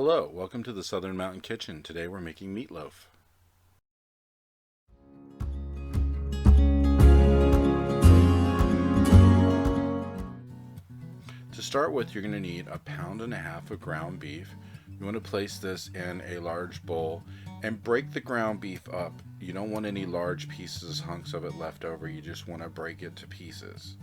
Hello, welcome to the Southern Mountain Kitchen. Today we're making meatloaf. To start with, you're going to need 1.5 pounds of ground beef. You want to place this in a large bowl and break the ground beef up. You don't want any large pieces, hunks of it left over. You just want to break it to pieces.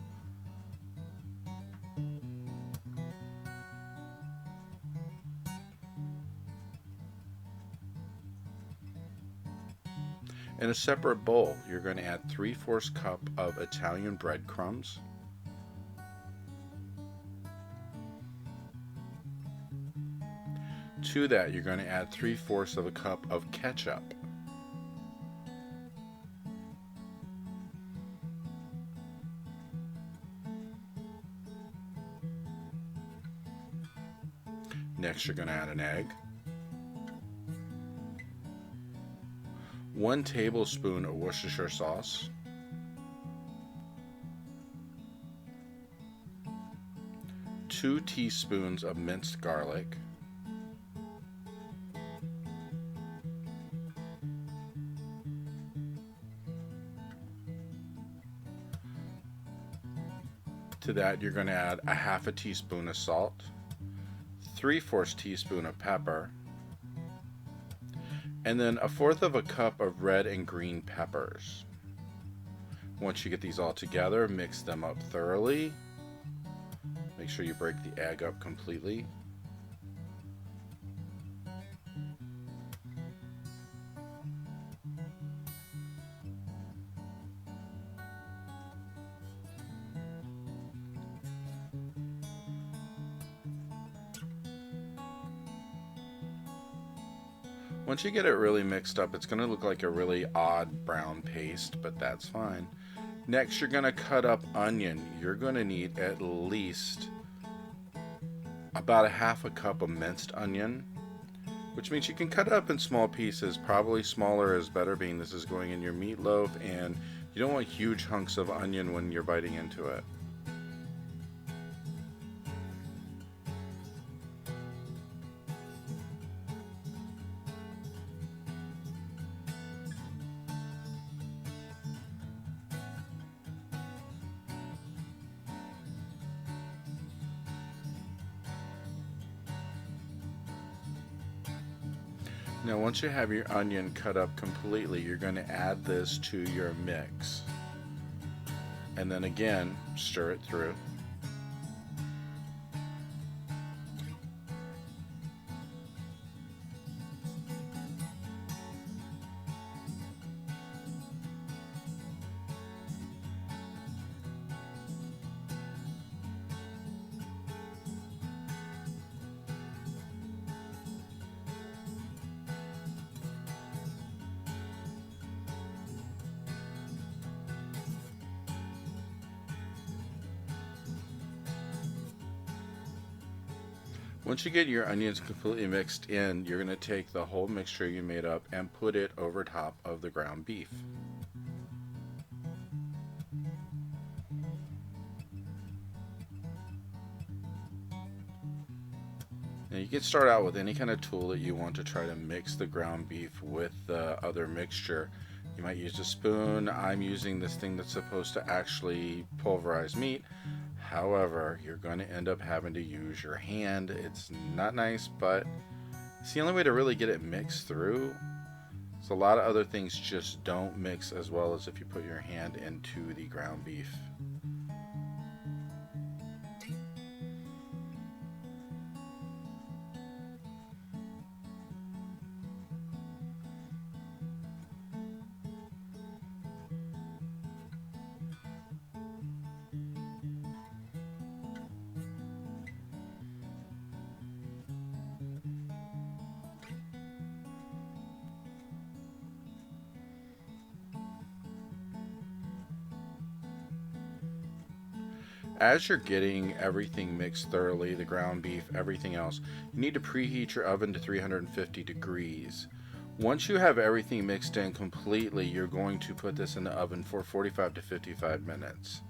In a separate bowl, you're going to add 3/4 cup of Italian breadcrumbs. To that, you're going to add 3/4 of a cup of ketchup. Next, you're going to add an egg. 1 tablespoon of Worcestershire sauce. 2 teaspoons of minced garlic. To that, you're going to add 1/2 teaspoon of salt, 3/4 teaspoon of pepper, and then 1/4 cup of red and green peppers. Once you get these all together, mix them up thoroughly. Make sure you break the egg up completely. Once you get it really mixed up, it's going to look like a really odd brown paste, but that's fine. Next, you're going to cut up onion. You're going to need at least about 1/2 cup of minced onion, which means you can cut it up in small pieces. Probably smaller is better, being this is going in your meatloaf, and you don't want huge hunks of onion when you're biting into it. Now, once you have your onion cut up completely, you're going to add this to your mix. And then again, stir it through. Once you get your onions completely mixed in, you're going to take the whole mixture you made up and put it over top of the ground beef. Now, you can start out with any kind of tool that you want to try to mix the ground beef with the other mixture. You might use a spoon. I'm using this thing that's supposed to actually pulverize meat. However, you're going to end up having to use your hand. It's not nice, but it's the only way to really get it mixed through. So a lot of other things just don't mix as well as if you put your hand into the ground beef. As you're getting everything mixed thoroughly, the ground beef, everything else, you need to preheat your oven to 350 degrees. Once you have everything mixed in completely, you're going to put this in the oven for 45 to 55 minutes.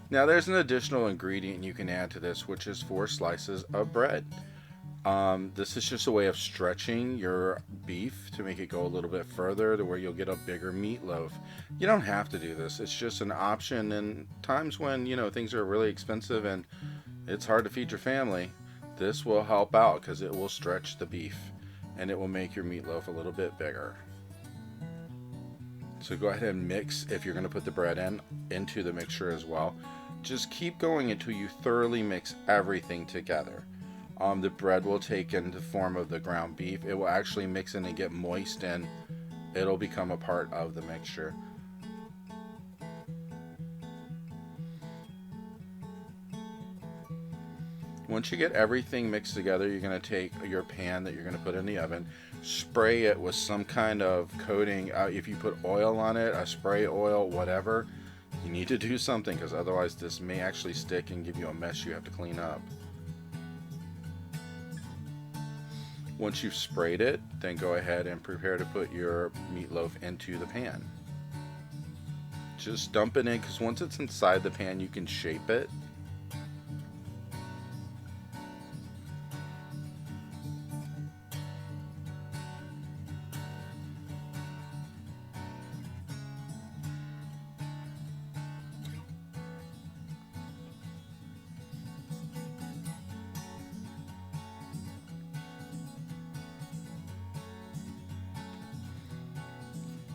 Now, there's an additional ingredient you can add to this, which is 4 slices of bread. This is just a way of stretching your beef to make it go a little bit further to where you'll get a bigger meatloaf. You don't have to do this. It's just an option in times when, things are really expensive and it's hard to feed your family. This will help out because it will stretch the beef and it will make your meatloaf a little bit bigger. So go ahead and mix if you're going to put the bread into the mixture as well. Just keep going until you thoroughly mix everything together. The bread will take in the form of the ground beef. It will actually mix in and get moist and it'll become a part of the mixture. Once you get everything mixed together, you're going to take your pan that you're going to put in the oven, spray it with some kind of coating. If you put oil on it, a spray oil, whatever, you need to do something because otherwise this may actually stick and give you a mess you have to clean up. Once you've sprayed it, then go ahead and prepare to put your meatloaf into the pan. Just dump it in because once it's inside the pan, you can shape it.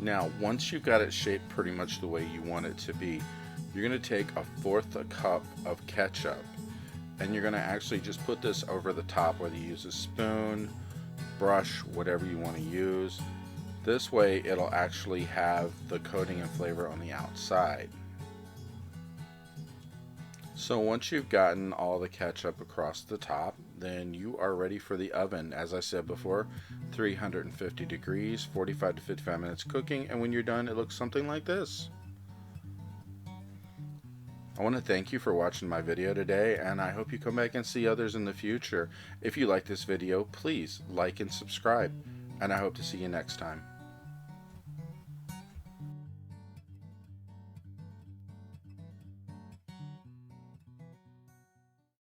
Now, once you've got it shaped pretty much the way you want it to be, you're going to take 1/4 cup of ketchup and you're going to actually just put this over the top, whether you use a spoon, brush, whatever you want to use. This way it'll actually have the coating and flavor on the outside. So once you've gotten all the ketchup across the top, then you are ready for the oven. As I said before, 350 degrees, 45 to 55 minutes cooking, and when you're done, it looks something like this. I want to thank you for watching my video today, and I hope you come back and see others in the future. If you like this video, please like and subscribe, and I hope to see you next time.